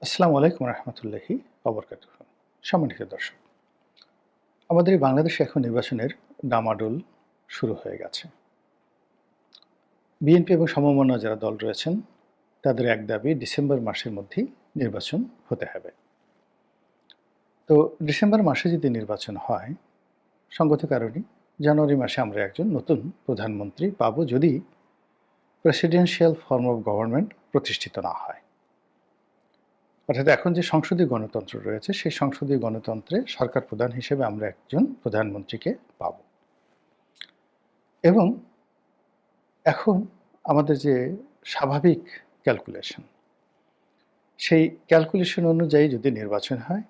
আসসালামু আলাইকুম রহমতুল্লাহি ওবরকাতুহ। সম্মানিত দর্শক, আমাদের এই বাংলাদেশে এখন নির্বাচনের ডামাডোল শুরু হয়ে গেছে। বিএনপি এবং সমমনা যারা দল রয়েছেন তাদের এক দাবি ডিসেম্বর মাসের মধ্যেই নির্বাচন হতে হবে। তো ডিসেম্বর মাসে যদি নির্বাচন হয়, সঙ্গত কারণে জানুয়ারি মাসে আমরা একজন নতুন প্রধানমন্ত্রী পাবো, যদি প্রেসিডেন্সিয়াল ফর্ম অফ গভর্নমেন্ট প্রতিষ্ঠিত না হয়। অর্থাৎ এখন যে সংসদীয় গণতন্ত্র রয়েছে, সেই সংসদীয় গণতন্ত্রে সরকার প্রধান হিসেবে আমরা একজন প্রধানমন্ত্রীকে পাব। এবং এখন আমাদের যে স্বাভাবিক ক্যালকুলেশন, সেই ক্যালকুলেশন অনুযায়ী যদি নির্বাচন হয়,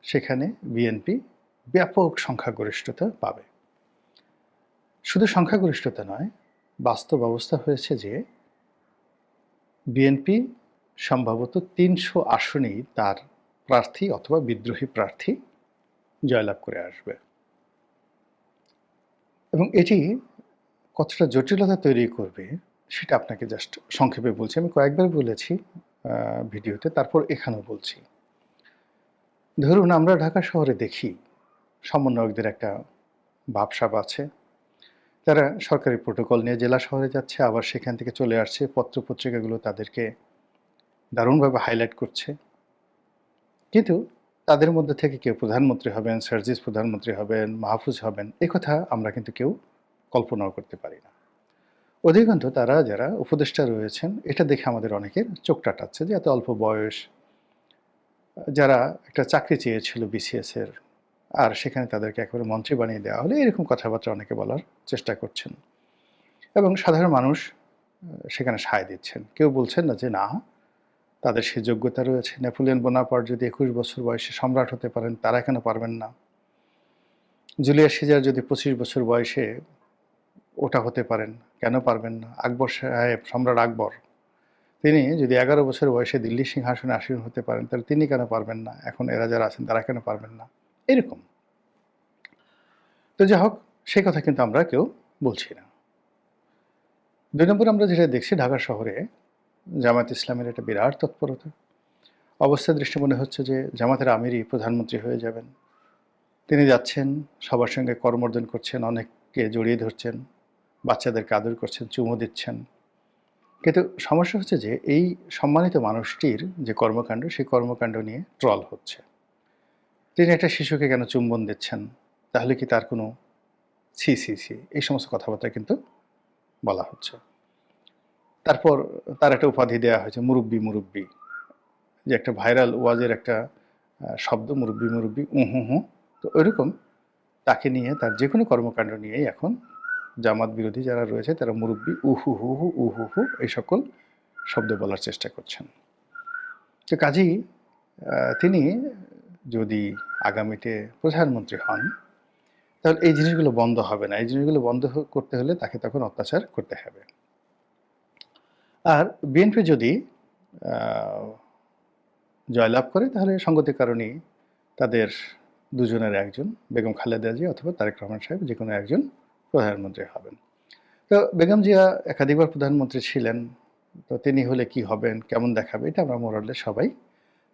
সেখানে বিএনপি ব্যাপক সংখ্যাগরিষ্ঠতা পাবে। শুধু সংখ্যাগরিষ্ঠতা নয়, বাস্তব অবস্থা হয়েছে যে বিএনপি সম্ভবত ৩০০ আসনেই তার প্রার্থী অথবা বিদ্রোহী প্রার্থী জয়লাভ করে আসবে। এবং এটি কতটা জটিলতা তৈরি করবে সেটা আপনাকে জাস্ট সংক্ষেপে বলছি। আমি কয়েকবার বলেছি ভিডিওতে, তারপর এখানেও বলছি। ধরুন, আমরা ঢাকা শহরে দেখি সমন্বয়কদের একটা ভাবসাব আছে। তারা সরকারি প্রোটোকল নিয়ে জেলা শহরে যাচ্ছে, আবার সেখান থেকে চলে আসছে। পত্রপত্রিকাগুলো তাদেরকে দারুণভাবে হাইলাইট করছে। কিন্তু তাদের মধ্যে থেকে কেউ প্রধানমন্ত্রী হবেন, সার্জিস প্রধানমন্ত্রী হবেন, মাহফুজ হবেন, একথা আমরা কিন্তু কেউ কল্পনাও করতে পারি না। অধিকাংশ তারা যারা উপদেষ্টা রয়েছেন, এটা দেখে আমাদের অনেকের চোখ টাটাচ্ছে যে এত অল্প বয়স, যারা একটা চাকরি চেয়েছিল বিসিএস এর, আর সেখানে তাদেরকে একেবারে মন্ত্রী বানিয়ে দেওয়া হলে, এরকম কথাবার্তা অনেকে বলার চেষ্টা করছেন। এবং সাধারণ মানুষ সেখানে সায় দিচ্ছেন। কেউ বলছেন না যে না, তাদের সে যোগ্যতা রয়েছে। নেপোলিয়ন বোনাপার্ট যদি ২১ বছর বয়সে সম্রাট হতে পারেন, তারা কেন পারবেন না? জুলিয়াস সিজার যদি ২৫ বছর বয়সে ওটা হতে পারেন, কেন পারবেন না? আকবর সাহেব, সম্রাট আকবর, তিনি যদি ১১ বছর বয়সে দিল্লির সিংহাসনে আসীন হতে পারেন, তাহলে তিনি কেন পারবেন না? এখন এরা যারা আছেন তারা কেন পারবেন না? এরকম। তো যাই হোক, সেই কথা কিন্তু আমরা কেউ বলছি না। ২ নম্বর, আমরা যেটা দেখছি ঢাকা শহরে জামায়াত ইসলামের একটা বিরাট তৎপরতা। অবস্থা দৃষ্টে মনে হচ্ছে যে জামাতের আমিরই প্রধানমন্ত্রী হয়ে যাবেন। তিনি যাচ্ছেন, সবার সঙ্গে করমর্দন করছেন, অনেককে জড়িয়ে ধরছেন, বাচ্চাদেরকে আদর করছেন, চুমু দিচ্ছেন। কিন্তু সমস্যা হচ্ছে যে এই সম্মানিত মানুষটির যে কর্মকাণ্ড, সেই কর্মকাণ্ড নিয়ে ট্রল হচ্ছে। তিনি একটা শিশুকে কেন চুম্বন দিচ্ছেন? তাহলে কি তার কোনো ছি, ছি, ছি, এই সমস্ত কথাবার্তা কিন্তু বলা হচ্ছে। তারপর তার একটা উপাধি দেয়া হয়েছে মুরুব্বি, মুরুব্বি। যে একটা ভাইরাল ওয়াজের একটা শব্দ, মুরুব্বি, মুরুব্বি, হু, হু। তো ওইরকম তাকে নিয়ে তার যেকোনো কর্মকাণ্ড নিয়েই এখন জামাত বিরোধী যারা রয়েছে তারা মুরুব্বি, উহু, হু, হু, উহু, হু এই সকল শব্দ বলার চেষ্টা করছেন। তো কাজেই তিনি যদি আগামীতে প্রধানমন্ত্রী হন, তাহলে এই জিনিসগুলো বন্ধ হবে না। এই জিনিসগুলো বন্ধ করতে হলে তাকে তখন অত্যাচার করতে হবে। আর বিএনপি যদি জয়লাভ করে, তাহলে সঙ্গতির কারণেই তাদের দুজনের একজন, বেগম খালেদা জিয়া অথবা তারেক রহমান সাহেব, যে কোনো একজন প্রধানমন্ত্রী হবেন। তো বেগম জিয়া একাধিকবার প্রধানমন্ত্রী ছিলেন। তো তিনি হলে কি হবেন, কেমন দেখাবে, এটা আমরা মোরালে সবাই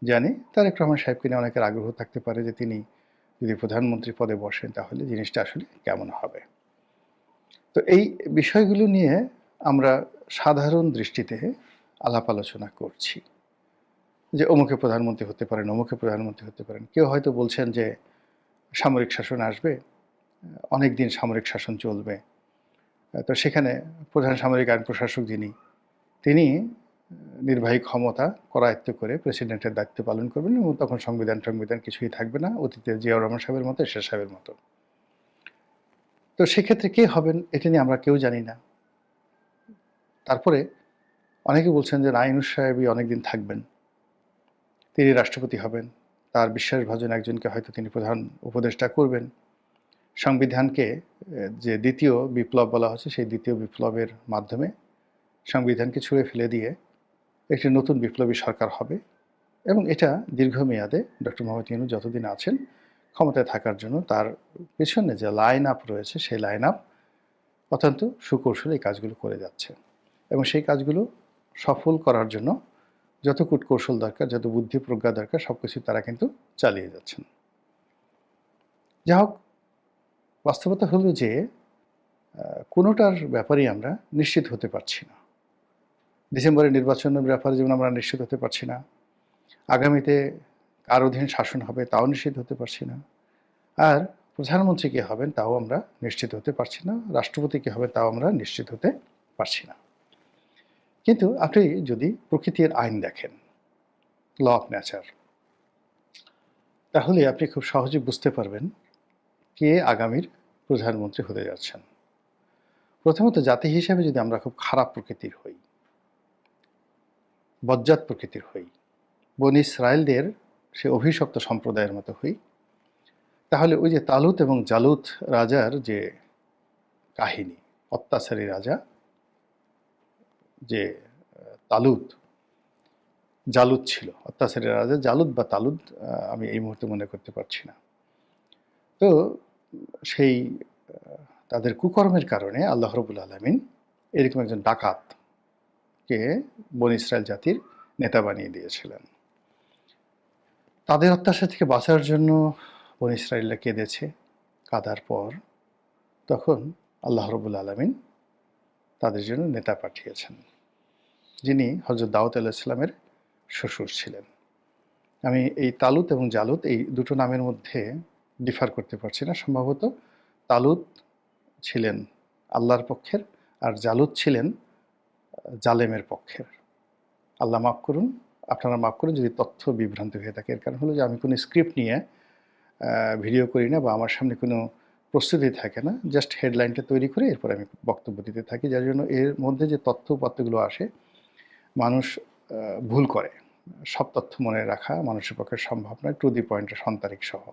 জানি। তারেক রহমান সাহেবকে নিয়ে অনেকের আগ্রহ থাকতে পারে যে তিনি যদি প্রধানমন্ত্রী পদে বসেন তাহলে জিনিসটা আসলে কেমন হবে। তো এই বিষয়গুলো নিয়ে আমরা সাধারণ দৃষ্টিতে আলাপ আলোচনা করছি যে অমুকে প্রধানমন্ত্রী হতে পারেন, অমুকে প্রধানমন্ত্রী হতে পারেন। কেউ হয়তো বলছেন যে সামরিক শাসন আসবে, অনেক দিন সামরিক শাসন চলবে। তো সেখানে প্রধান সামরিক আইন প্রশাসক যিনি, তিনি নির্বাহী ক্ষমতা করায়ত্ত করে প্রেসিডেন্টের দায়িত্ব পালন করবেন, এবং তখন সংবিধান কিছুই থাকবে না, অতীতে জিয়াউর রহমান সাহেবের মতো, এরশাদ সাহেবের মতো। তো সেক্ষেত্রে কে হবেন এটা নিয়ে আমরা কেউ জানি না। তারপরে অনেকে বলছেন যে নাঈনুস সাহেবই অনেকদিন থাকবেন, তিনি রাষ্ট্রপতি হবেন, তার বিশ্বাসভাজন একজনকে হয়তো তিনি প্রধান উপদেষ্টা করবেন। সংবিধানকে যে দ্বিতীয় বিপ্লব বলা হচ্ছে, সেই দ্বিতীয় বিপ্লবের মাধ্যমে সংবিধানকে ছুঁড়ে ফেলে দিয়ে একটি নতুন বিপ্লবী সরকার হবে, এবং এটা দীর্ঘমেয়াদে ডক্টর মোহাম্মদ ইউনূস যতদিন আছেন ক্ষমতায় থাকার জন্য তার পেছনে যে লাইন আপ রয়েছে, সেই লাইন আপ অত্যন্ত সুকৌশলে এই কাজগুলো করে যাচ্ছে। এবং সেই কাজগুলো সফল করার জন্য যত কূটকৌশল দরকার, যত বুদ্ধি প্রজ্ঞা দরকার সব কিছু তারা কিন্তু চালিয়ে যাচ্ছেন। যা হোক, বাস্তবতা হলো যে কোনোটার ব্যাপারেই আমরা নিশ্চিত হতে পারছি না। ডিসেম্বরের নির্বাচনের ব্যাপারে যেমন আমরা নিশ্চিত হতে পারছি না, আগামীতে কার অধীন শাসন হবে তাও নিশ্চিত হতে পারছি না, আর প্রধানমন্ত্রী কে হবেন তাও আমরা নিশ্চিত হতে পারছি না, রাষ্ট্রপতি কে হবে তাও আমরা নিশ্চিত হতে পারছি না। কিন্তু আপনি যদি প্রকৃতির আইন দেখেন, ল অফ নেচার, তাহলে আপনি খুব সহজে বুঝতে পারবেন কে আগামীর প্রধানমন্ত্রী হতে যাচ্ছেন। প্রথমত, জাতি হিসেবে যদি আমরা খুব খারাপ প্রকৃতির হই, বজ্জাত প্রকৃতির হই, বনী ইসরায়েলদের সে অভিশপ্ত সম্প্রদায়ের মতো হই, তাহলে ওই যে তালুত এবং জালুত রাজার যে কাহিনী, অত্যাচারী রাজা যে তালুত, জালুত ছিল, অত্যাচারী রাজা জালুত বা তালুত, আমি এই মুহূর্তে মনে করতে পারছি না। তো সেই তাদের কুকর্মের কারণে আল্লাহ রাব্বুল আলামিন এরকম একজন ডাকাতকে বনী ইসরায়েল জাতির নেতা বানিয়ে দিয়েছিলেন। তাদের অত্যাচার থেকে বাঁচার জন্য বনী ইসরায়েলরা কেঁদেছে। কাঁদার পর তখন আল্লাহ রাব্বুল আলামিন তাদের জন্য নেতা পাঠিয়েছেন, যিনি হযরত দাউদ আলাইহিস সালামের শ্বশুর ছিলেন। আমি এই তালুত এবং জালুত এই দুটো নামের মধ্যে ডিফার করতে পারছি না। সম্ভবত তালুত ছিলেন আল্লাহর পক্ষের, আর জালুত ছিলেন জালেমের পক্ষের। আল্লাহ মাফ করুন, আপনারা মাফ করুন যদি তথ্য বিভ্রান্তি হয়ে থাকে। এর কারণ হলো যে আমি কোনো স্ক্রিপ্ট নিয়ে ভিডিও করি না, বা আমার সামনে কোনো প্রস্তুতি থাকে না। জাস্ট হেডলাইনটা তৈরি করে এরপর আমি বক্তব্য দিতে থাকি, যার জন্য এর মধ্যে যে তথ্য উপাত্তগুলো আসে মানুষ ভুল করে। সব তথ্য মনে রাখা মানুষের পক্ষে সম্ভব নয়, টু দি পয়েন্টের সন্তারিক সহ।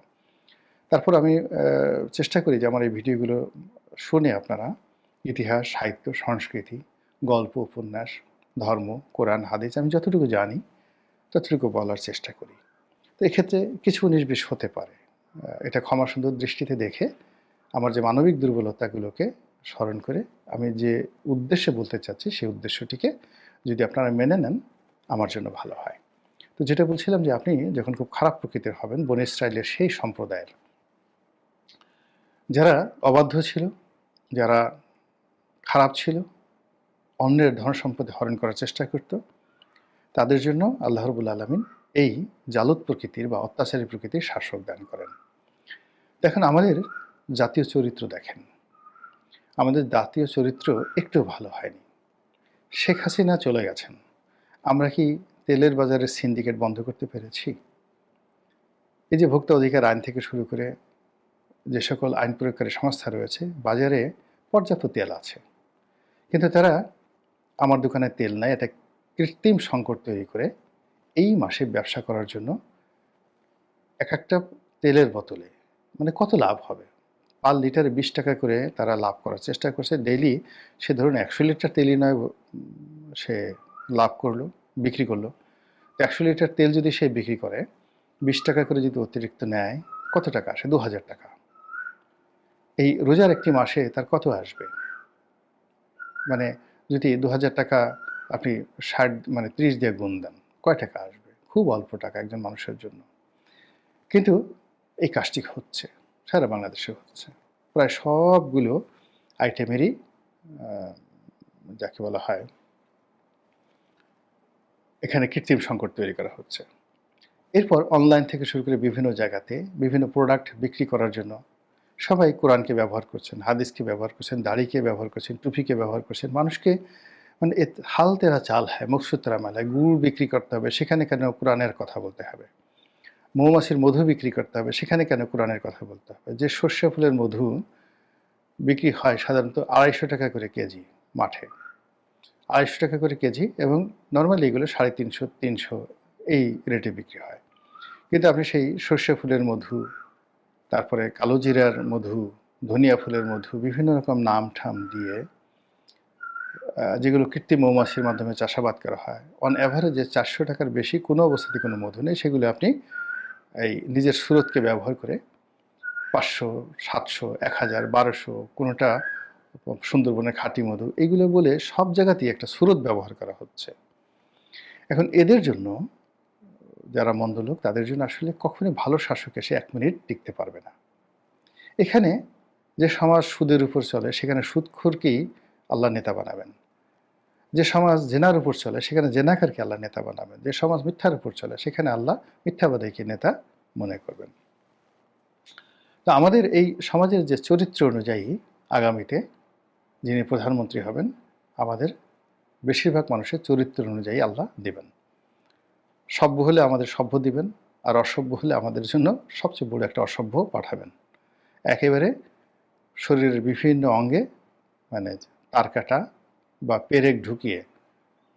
তারপর আমি চেষ্টা করি যে আমার এই ভিডিওগুলো শুনে আপনারা ইতিহাস, সাহিত্য, সংস্কৃতি, গল্প, উপন্যাস, ধর্ম, কোরআন, হাদিস আমি যতটুকু জানি ততটুকু বলার চেষ্টা করি। তো এক্ষেত্রে কিছু ১৯-২০ হতে পারে। এটা ক্ষমা সুন্দর দৃষ্টিতে দেখে আমার যে মানবিক দুর্বলতাগুলোকে স্মরণ করে আমি যে উদ্দেশ্যে বলতে চাচ্ছি সেই উদ্দেশ্যটিকে যদি আপনারা মেনে নেন আমার জন্য ভালো হয়। তো যেটা বলছিলাম যে আপনি যখন খুব খারাপ প্রকৃতির হবেন, বনী ইসরায়েলের সেই সম্প্রদায়ের যারা অবাধ্য ছিল, যারা খারাপ ছিল, অন্যের ধন সম্পদ হরণ করার চেষ্টা করত, তাদের জন্য আল্লাহ রাব্বুল আলামিন এই জালুত প্রকৃতির বা অত্যাচারী প্রকৃতির শাসক দান করেন। দেখেন, আমাদের জাতীয় চরিত্র দেখেন, আমাদের জাতীয় চরিত্র একটু ভালো হয়নি। শেখ হাসিনা চলে গেছেন, আমরা কি তেলের বাজারের সিন্ডিকেট বন্ধ করতে পেরেছি? এই যে ভোক্তা অধিকার আইন থেকে শুরু করে যে সকল আইন প্রয়োগকারী সংস্থা রয়েছে, বাজারে পর্যাপ্ত তেল আছে, কিন্তু তারা আমার দোকানে তেল নাই এটা কৃত্রিম সংকট তৈরি করে এই মাসে ব্যবসা করার জন্য এক একটা তেলের বোতলে মানে কত লাভ হবে, পার লিটারে ২০ টাকা করে তারা লাভ করার চেষ্টা করছে। ডেইলি সে ধরুন ১০০ লিটার তেলই নয়, সে লাভ করলো, বিক্রি করলো। ১০০ লিটার তেল যদি সে বিক্রি করে ২০ টাকা করে যদি অতিরিক্ত নেয়, কত টাকা আসে? ২,০০০ টাকা। এই রোজার একটি মাসে তার কত আসবে? মানে যদি ২,০০০ টাকা আপনি ৩০ দিয়ে গুণ দেন, কয় টাকা আসবে? খুব অল্প টাকা একজন মানুষের জন্য। কিন্তু এই কাজটি হচ্ছে, সারা বাংলাদেশে হচ্ছে। প্রায় সবগুলো আইটেমেরই যাকে বলা হয় এখানে কৃত্রিম সংকট তৈরি করা হচ্ছে। এরপর অনলাইন থেকে শুরু করে বিভিন্ন জায়গাতে বিভিন্ন প্রোডাক্ট বিক্রি করার জন্য সবাই কোরআনকে ব্যবহার করছেন, হাদিসকে ব্যবহার করছেন, দাড়িকে ব্যবহার করছেন, টুপিকে ব্যবহার করছেন। মানুষকে মানে হাল তেরা চাল হয়, মকসুদ তেরা মাল হয়। গুড় বিক্রি করতে হবে, সেখানে কেন কোরআনের কথা বলতে হবে? মৌমাছির মধু বিক্রি করতে হবে, সেখানে কেন কোরআনের কথা বলতে হবে? যে সর্ষে ফুলের মধু বিক্রি হয় সাধারণত ২৫০ টাকা করে কেজি মাঠে, ২৫০ টাকা করে কেজি, এবং নর্মালি এগুলো ৩৫০-৩০০ এই রেটে বিক্রি হয়। কিন্তু আপনি সেই সর্ষে ফুলের মধু, তারপরে কালো জিরার মধু, ধনিয়া ফুলের মধু, বিভিন্ন রকম নাম ঠাম দিয়ে যেগুলো কৃত্রিম মৌমাছির মাধ্যমে চাষাবাদ করা হয়, অন অ্যাভারেজে ৪০০ টাকার বেশি কোনো অবস্থাতে কোনো মধু নেই। সেগুলো আপনি এই নিজের সুরতকে ব্যবহার করে ৫০০, ৭০০, ১,০০০, ১২০০, কোনোটা সুন্দরবনের খাঁটি মধু, এগুলো বলে সব জায়গাতেই একটা সুরত ব্যবহার করা হচ্ছে। এখন এদের জন্য, যারা মন্দ লোক, তাদের জন্য আসলে কখনোই ভালো শাসক এসে ১ মিনিট টিকতে পারবে না। এখানে যে সমাজ সুদের উপর চলে, সেখানে সুদখোরকেই আল্লাহ নেতা বানাবেন। যে সমাজ জেনার উপর চলে, সেখানে জেনাকারকে আল্লাহ নেতা বানাবেন। যে সমাজ মিথ্যার উপর চলে, সেখানে আল্লাহ মিথ্যাবাদীকে নেতা মনে করবেন। তো আমাদের এই সমাজের যে চরিত্র অনুযায়ী আগামীতে যিনি প্রধানমন্ত্রী হবেন, আমাদের বেশিরভাগ মানুষের চরিত্র অনুযায়ী আল্লাহ দিবেন। সভ্য হলে আমাদের সভ্য দিবেন, আর অসভ্য হলে আমাদের জন্য সবচেয়ে বড় একটা অসভ্য পাঠাবেন। একেবারে শরীরের বিভিন্ন অঙ্গে মানে তার কাটা বা পেরেক ঢুকিয়ে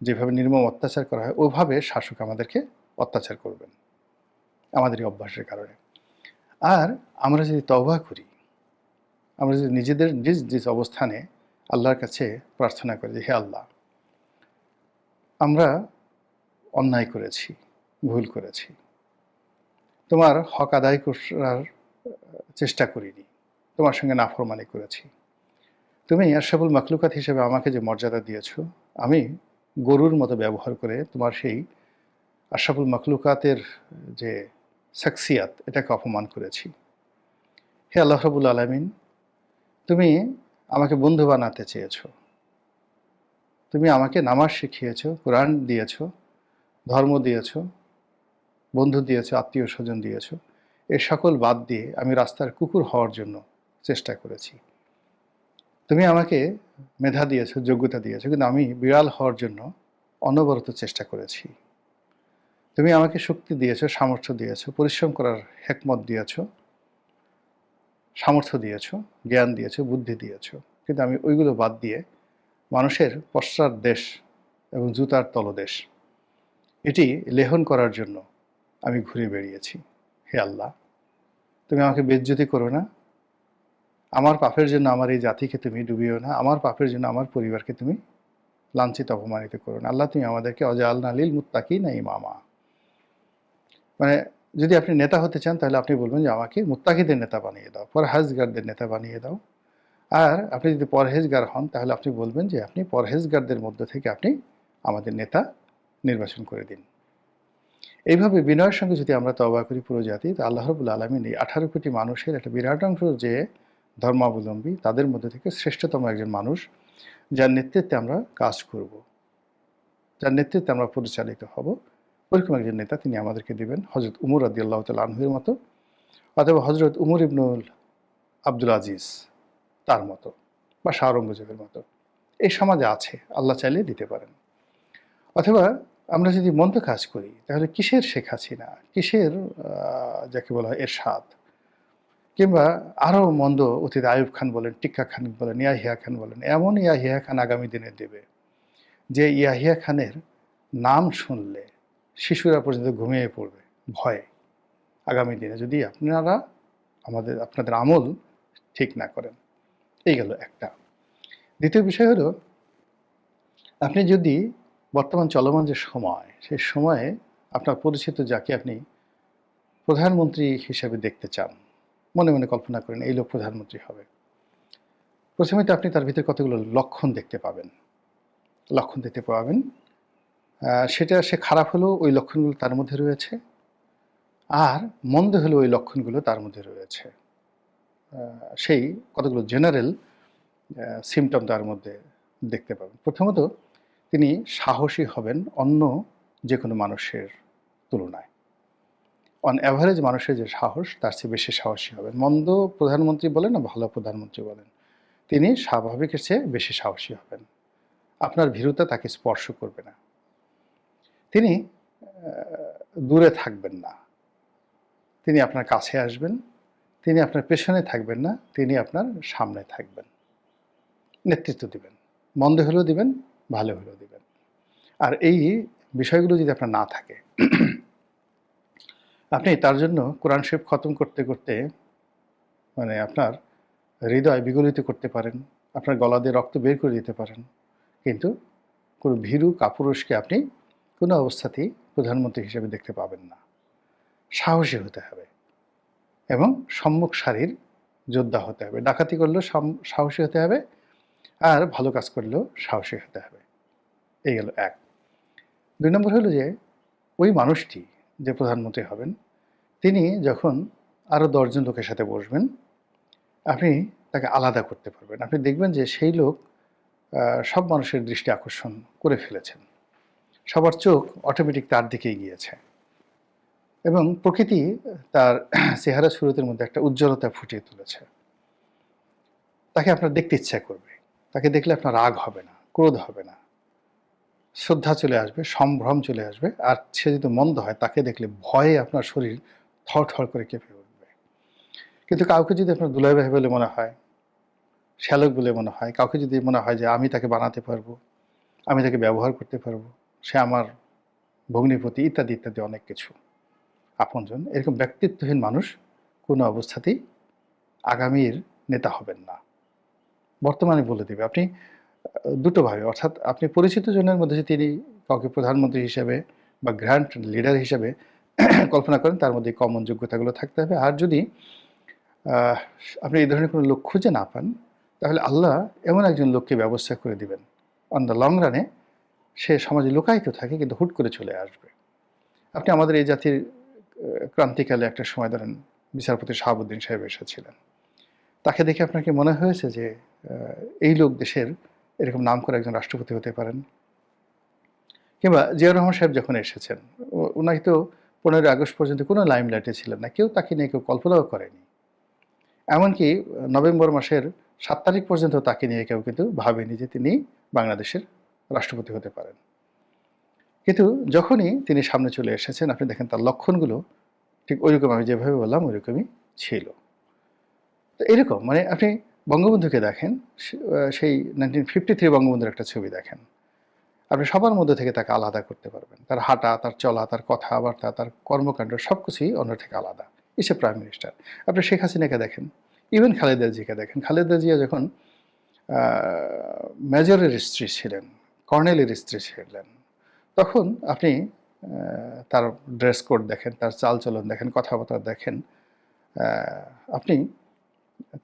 যেভাবে নির্মম অত্যাচার করা হয়, ওভাবে শাসক আমাদেরকে অত্যাচার করবেন আমাদের এই অভ্যাসের কারণে। আর আমরা যদি তওবা করি, আমরা যদি নিজেদের নিজ নিজ অবস্থানে আল্লাহর কাছে প্রার্থনা করি যে, হে আল্লাহ, আমরা অন্যায় করেছি, ভুল করেছি, তোমার হক আদায় করার চেষ্টা করিনি, তোমার সঙ্গে নাফরমানি করেছি, তুমি আশরাফুল মাখলুকাত হিসেবে আমাকে যে মর্যাদা দিয়েছ, আমি গরুর মতো ব্যবহার করে তোমার সেই আশরাফুল মাখলুকাতের যে শাখসিয়াত, এটাকে অপমান করেছি। হে আল্লাহ রাব্বুল আলামিন, তুমি আমাকে বন্ধু বানাতে চেয়েছ, তুমি আমাকে নামাজ শিখিয়েছ, কোরআন দিয়েছ, ধর্ম দিয়েছ, বন্ধু দিয়েছ, আত্মীয় স্বজন দিয়েছ। এ সকল বাদ দিয়ে আমি রাস্তার কুকুর হওয়ার জন্য চেষ্টা করেছি। তুমি আমাকে মেধা দিয়েছ, যোগ্যতা দিয়েছ, কিন্তু আমি বিড়াল হওয়ার জন্য অনবরত চেষ্টা করেছি। তুমি আমাকে শক্তি দিয়েছ, সামর্থ্য দিয়েছ, পরিশ্রম করার হেকমত দিয়েছ, সামর্থ্য দিয়েছ, জ্ঞান দিয়েছ, বুদ্ধি দিয়েছ, কিন্তু আমি ওইগুলো বাদ দিয়ে মানুষের পশ্চাৎ দেশ এবং জুতার তলদেশ এটি লেহন করার জন্য আমি ঘুরে বেরিয়েছি। হে আল্লাহ, তুমি আমাকে বেজ্জতি করো না, আমার পাপের জন্য আমার এই জাতিকে তুমি ডুবিও না, আমার পাপের জন্য আমার পরিবারকে তুমি লাঞ্ছিত অপমানিত করো না। আল্লাহ, তুমি আমাদেরকে ওয়াজআলনা লিল মুত্তাকিনা ইমামা, মানে যদি আপনি নেতা হতে চান তাহলে আপনি বলবেন যে আমাকে মুত্তাকিদের নেতা বানিয়ে দাও, পরহেজগারদের নেতা বানিয়ে দাও। আর আপনি যদি পরহেজগার হন তাহলে আপনি বলবেন যে আপনি পরহেজগারদের মধ্য থেকে আপনি আমাদের নেতা নির্বাচন করে দিন। এইভাবে বিনয়ের সঙ্গে যদি আমরা তওবা করি পুরো জাতি, তো আল্লাহ রাব্বুল আলামিন এই 18 কোটি মানুষের একটা বিরাট অংশ যে ধর্মাবলম্বী, তাদের মধ্যে থেকে শ্রেষ্ঠতম একজন মানুষ, যার নেতৃত্বে আমরা কাজ করব, যার নেতৃত্বে আমরা পরিচালিত হব, ওরকম একজন নেতা তিনি আমাদেরকে দিবেন। হযরত উমর রাদিয়াল্লাহু তাআলা আনহুর মতো, অথবা হযরত উমর ইবনুল আব্দুল আজিজ তার মতো, বা শাহ আওরঙ্গজেবের মতো। এই সমাজে আছে, আল্লাহ চাইলে দিতে পারেন। অথবা আমরা যদি মন্দ কাজ করি তাহলে কিসের শেখ হাসিনা, কিসের যাকে বলা হয় এরশাদ, কিংবা আরও মন্দ অতীতে আইয়ুব খান বলেন, টিক্কা খান বলেন, ইয়াহিয়া খান বলেন, এমন ইয়াহিয়া খান আগামী দিনে দেবে যে ইয়াহিয়া খানের নাম শুনলে শিশুরা পর্যন্ত ঘুমিয়ে পড়বে ভয়ে, আগামী দিনে, যদি আপনারা আপনাদের আমল ঠিক না করেন। এই গেল একটা। দ্বিতীয় বিষয় হলো, আপনি যদি বর্তমান চলমান যে সময়, সেই সময়ে আপনার পরিচিত যাকে আপনি প্রধানমন্ত্রী হিসেবে দেখতে চান, মনে মনে কল্পনা করেন এই লোক প্রধানমন্ত্রী হবে। প্রথমে তো আপনি তার ভিতরে কতগুলো লক্ষণ দেখতে পাবেন। সেটা সে খারাপ হলেও ওই লক্ষণগুলো তার মধ্যে রয়েছে, আর মন্দ হলেও ওই লক্ষণগুলো তার মধ্যে রয়েছে। সেই কতগুলো জেনারেল সিমটম তার মধ্যে দেখতে পাবেন। প্রথমত, তিনি সাহসী হবেন অন্য যে কোনো মানুষের তুলনায়। অন অ্যাভারেজ মানুষের যে সাহস, তার চেয়ে বেশি সাহসী হবেন। মন্দ প্রধানমন্ত্রী বলেন না ভালো প্রধানমন্ত্রী বলেন, তিনি স্বাভাবিকের চেয়ে বেশি সাহসী হবেন। আপনার ভীরুতা তাকে স্পর্শ করবে না। তিনি দূরে থাকবেন না, তিনি আপনার কাছে আসবেন। তিনি আপনার পেছনে থাকবেন না, তিনি আপনার সামনে থাকবেন, নেতৃত্ব দিবেন। মন্দ হলেও দিবেন, ভালো হলেও দিবেন। আর এই বিষয়গুলো যদি আপনার না থাকে, আপনি তার জন্য কোরআন শরীফ খতম করতে করতে মানে আপনার হৃদয় বিগলিত করতে পারেন, আপনার গলা দিয়ে রক্ত বের করে দিতে পারেন, কিন্তু কোনো ভীরু কাপুরুষকে আপনি কোনো অবস্থাতেই প্রধানমন্ত্রী হিসেবে দেখতে পাবেন না। সাহসী হতে হবে এবং সম্মুখ সারির যোদ্ধা হতে হবে। ডাকাতি করলেও সাহসী হতে হবে, আর ভালো কাজ করলেও সাহসী হতে হবে। এই গেল এক। ২ নম্বর হলো যে ওই মানুষটি যে প্রধানমন্ত্রী হবেন, তিনি যখন আরও ১০ জন লোকের সাথে বসবেন, আপনি তাকে আলাদা করতে পারবেন। আপনি দেখবেন যে সেই লোক আ সব মানুষের দৃষ্টি আকর্ষণ করে ফেলেছেন। সবার চোখ অটোমেটিক তার দিকেই গিয়েছে এবং প্রকৃতি তার চেহারা সুরতের মধ্যে একটা উজ্জ্বলতা ফুটিয়ে তুলেছে। তাকে আপনার দেখতে ইচ্ছা করবে। তাকে দেখলে আপনার রাগ হবে না, ক্রোধ হবে না। শ্রদ্ধা চলে আসবে, সম্ভ্রম চলে আসবে। আর সে যদি মন্দ হয় তাকে দেখলে ভয়ে আপনার শরীর থরথর করে কেঁপে উঠবে। কিন্তু কাউকে যদি আপনার দুলাভাই ভাই বলে মনে হয়, শ্যালক বলে মনে হয়, কাউকে যদি মনে হয় যে আমি তাকে বানাতে পারবো, আমি তাকে ব্যবহার করতে পারবো, সে আমার ভগ্নিপতি ইত্যাদি, ইত্যাদি অনেক কিছু আপনজন। এরকম ব্যক্তিত্বহীন মানুষ কোনো অবস্থাতেই আগামীর নেতা হবেন না। বর্তমানে বলে দেবে। আপনি দুটোভাবে অর্থাৎ আপনি পরিচিত জনের মধ্যে যে তিনি কাউকে প্রধানমন্ত্রী হিসেবে বা গ্র্যান্ড লিডার হিসেবে কল্পনা করেন তার মধ্যে কমন যোগ্যতাগুলো থাকতে হবে। আর যদি আহ, আপনি এই ধরনের কোনো লোক খুঁজে না পান তাহলে আল্লাহ এমন একজন লোককে ব্যবস্থা করে দিবেন অন দ্য লং রানে সে সমাজে লুকায়িত থাকে কিন্তু হুট করে চলে আসবে। আপনি আমাদের এই জাতির ক্রান্তিকালে একটা সময় ধরেন বিচারপতি শাহাবুদ্দিন সাহেব এসেছিলেন। তাকে দেখে আপনার কি মনে হয়েছে যে এই লোক দেশের এরকম নামকরা একজন রাষ্ট্রপতি হতে পারেন? কিংবা জিয়াউর রহমান সাহেব যখন এসেছেন, উনাকে তো ১৫ই আগস্ট পর্যন্ত কোনো লাইমলাইটে ছিলেন না। কেউ তাকে নিয়ে কেউ কল্পনাও করেনি। এমনকি নভেম্বর মাসের ৭ তারিখ পর্যন্ত তাকে নিয়ে কেউ কিন্তু ভাবেনি যে তিনি বাংলাদেশের রাষ্ট্রপতি হতে পারেন। কিন্তু যখনই তিনি সামনে চলে এসেছেন, আপনি দেখেন তার লক্ষণগুলো ঠিক ঐরকম আমি যেভাবে বললাম ঐরকমই ছিল। তো এরকম মানে আপনি বঙ্গবন্ধুকে দেখেন, সেই 1953 বঙ্গবন্ধুর একটা ছবি দেখেন। আপনি সবার মধ্যে থেকে তাকে আলাদা করতে পারবেন। তার হাঁটা, তার চলা, তার কথাবার্তা, তার কর্মকাণ্ড সবকিছুই অন্য থেকে আলাদা। ইস এ প্রাইম মিনিস্টার। আপনি শেখ হাসিনাকে দেখেন, ইভেন খালেদা জিকে দেখেন। খালেদা জিয়া যখন আ মেজরের স্ত্রী ছিলেন, কর্নেলের স্ত্রী ছিলেন, তখন আপনি তার ড্রেস কোড দেখেন, তার চালচলন দেখেন, কথাবার্তা দেখেন, আ আপনি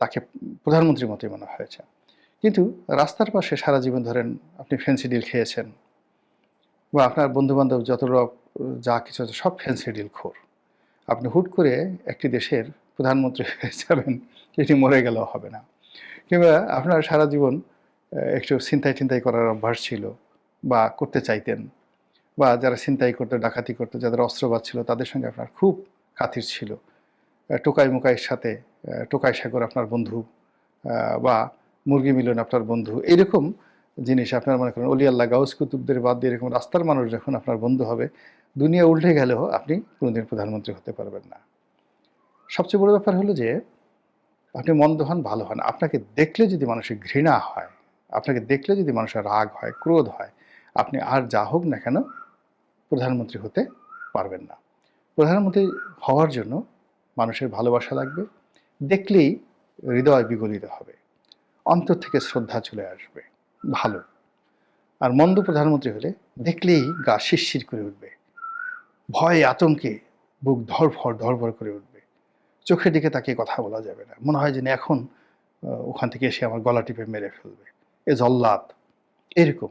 তাকে প্রধানমন্ত্রীর মতোই মনে হয়েছে। কিন্তু রাস্তার পাশে সারা জীবন ধরেন আপনি ফেন্সিডিল খেয়েছেন বা আপনার বন্ধু-বান্ধব যা কিছু আছে সব ফেন্সিডিল খোর। আপনি হুট করে একটি দেশের প্রধানমন্ত্রী হয়ে যাবেন, এটি মরে গেলেও হবে না। কিংবা আপনার সারা জীবন একটু ছিনতাই-টিনতাই করার অভ্যাস ছিল বা করতে চাইতেন বা যারা ছিনতাই করতো, ডাকাতি করতো, যাদের অস্ত্রবাজ ছিল তাদের সঙ্গে আপনার খুব খাতির ছিল। টোকাই-মোকাইয়ের সাথে টোকাই সাগর আপনার বন্ধু বা মুরগি মিলন আপনার বন্ধু। এইরকম জিনিস আপনার মনে করেন অলি আল্লাহ, গাউস কুতুবদের বাদ দিয়ে এরকম রাস্তার মানুষ যখন আপনার বন্ধু হবে, দুনিয়া উল্টে গেলেও আপনি কোনোদিন প্রধানমন্ত্রী হতে পারবেন না। সবচেয়ে বড় ব্যাপার হলো যে আপনি মন্দ হন, ভালো হন। আপনাকে দেখলে যদি মানুষের ঘৃণা হয়, আপনাকে দেখলে যদি মানুষের রাগ হয়, ক্রোধ হয়, আপনি আর যা হোক না কেন প্রধানমন্ত্রী হতে পারবেন না। প্রধানমন্ত্রী হওয়ার জন্য মানুষের ভালোবাসা লাগবে। দেখলেই হৃদয় বিগলিত হবে। অন্তর থেকে শ্রদ্ধা চলে আসবে। ভালো। আর মন্দ প্রধানমন্ত্রী হলে দেখলেই গা শিরশির করে উঠবে। ভয়ে আতঙ্কে বুক ধড়ফড় করে উঠবে। চোখের দিকে তাকিয়ে কথা বলা যাবে না। মনে হয় যেন এখন ওখান থেকে এসে আমার গলা টিপে মেরে ফেলবে। এ জল্লাদ, এরকম।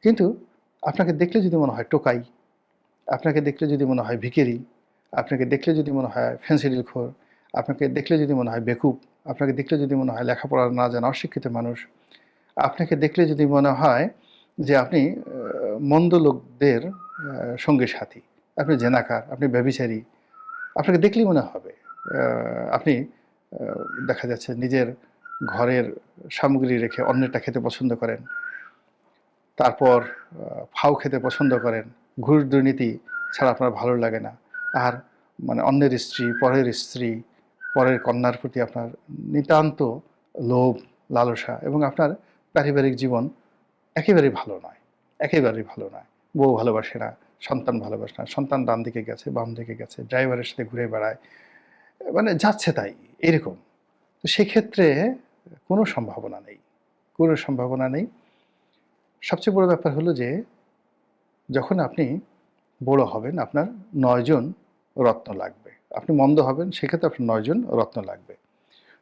কিন্তু আপনাকে দেখলে যদি মনে হয় টোকাই, আপনাকে দেখলে যদি মনে হয় ভিখারি, আপনাকে দেখলে যদি মনে হয় ফেন্সিডিলখোর, আপনাকে দেখলে যদি মনে হয় বেকুব, আপনাকে দেখলে যদি মনে হয় লেখাপড়া না জানা অশিক্ষিত মানুষ, আপনাকে দেখলে যদি মনে হয় যে আপনি মন্দ লোকদের সঙ্গী সাথী, আপনি জেনাকার, আপনি ব্যভিচারী, আপনাকে দেখলেই মনে হবে। আপনি দেখা যাচ্ছে নিজের ঘরের সামগ্রী রেখে অন্যেরটা খেতে পছন্দ করেন। তারপর ফাউ খেতে পছন্দ করেন। ঘুষ দুর্নীতি ছাড়া আপনার ভালো লাগে না। আর মানে অন্যের স্ত্রী, পরের কন্যার প্রতি আপনার নিতান্ত লোভ, লালসা এবং আপনার পারিবারিক জীবন একেবারেই ভালো নয়। একেবারেই ভালো নয়। বউ ভালোবাসে না, সন্তান ভালোবাসে না। সন্তান ডান দিকে গেছে, বাম দিকে গেছে, ড্রাইভারের সাথে ঘুরে বেড়ায়। মানে যাচ্ছে তাই, এরকম। তো সেক্ষেত্রে কোনো সম্ভাবনা নেই। কোনো সম্ভাবনা নেই। সবচেয়ে বড় ব্যাপার হলো যে যখন আপনি বড় হবেন আপনার ৯ জন রত্ন লাগবে। আপনি মন্দ হবেন সেক্ষেত্রে আপনার ৯ জন রত্ন লাগবে।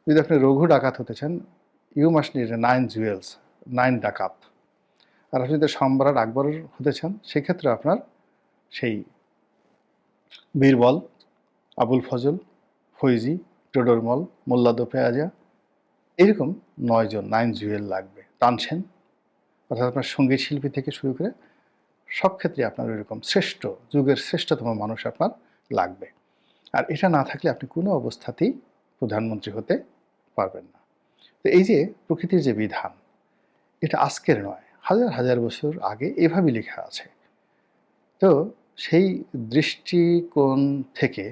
যদি আপনি রঘু ডাকাত হতে চান, ইউ মাস্ট নিড 9 জুয়েলস, 9 ডাকাত। আর আপনি যদি সম্রাট আকবর হতে চান সেক্ষেত্রে আপনার সেই বীরবল, আবুল ফজল, ফৈজি, টোডরমল, মোল্লা দোফেয়াজা, এরকম 9 জন, 9 জুয়েল লাগবে। তানসেন, অর্থাৎ আপনার সঙ্গীত শিল্পী থেকে শুরু করে সব ক্ষেত্রে আপনার এরকম শ্রেষ্ঠ, যুগের শ্রেষ্ঠতম মানুষ আপনার লাগবে। আর এটা না থাকলে আপনি কোনো অবস্থাতেই প্রধানমন্ত্রী হতে পারবেন না। তো এই যে প্রকৃতির যে বিধান, এটা আজকের নয়, হাজার হাজার বছর আগে এভাবেই লেখা আছে। তো সেই দৃষ্টিকোণ থেকে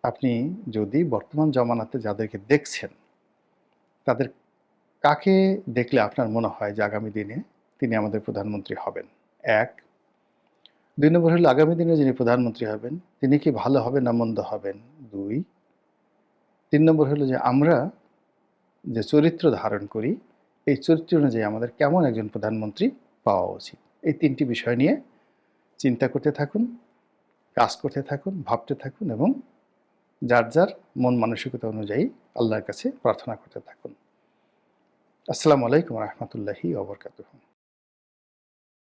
আপনি যদি বর্তমান জমানাতে যাদেরকে দেখছেন, তাদের কাকে দেখলে আপনার মনে হয় যে আগামী দিনে তিনি আমাদের প্রধানমন্ত্রী হবেন? ১। ২ নম্বর হলো আগামী দিনে যিনি প্রধানমন্ত্রী হবেন, তিনি কি ভালো হবেন না মন্দ হবেন? ২। ৩ নম্বর হলো যে আমরা যে চরিত্র ধারণ করি, এই চরিত্র অনুযায়ী আমাদের কেমন একজন প্রধানমন্ত্রী পাওয়া উচিত। এই ৩টি বিষয় নিয়ে চিন্তা করতে থাকুন, কাজ করতে থাকুন, ভাবতে থাকুন এবং যার যার মন মানসিকতা অনুযায়ী আল্লাহর কাছে প্রার্থনা করতে থাকুন। আসসালামু আলাইকুম ওয়া রাহমাতুল্লাহি ওয়া বারাকাতুহু।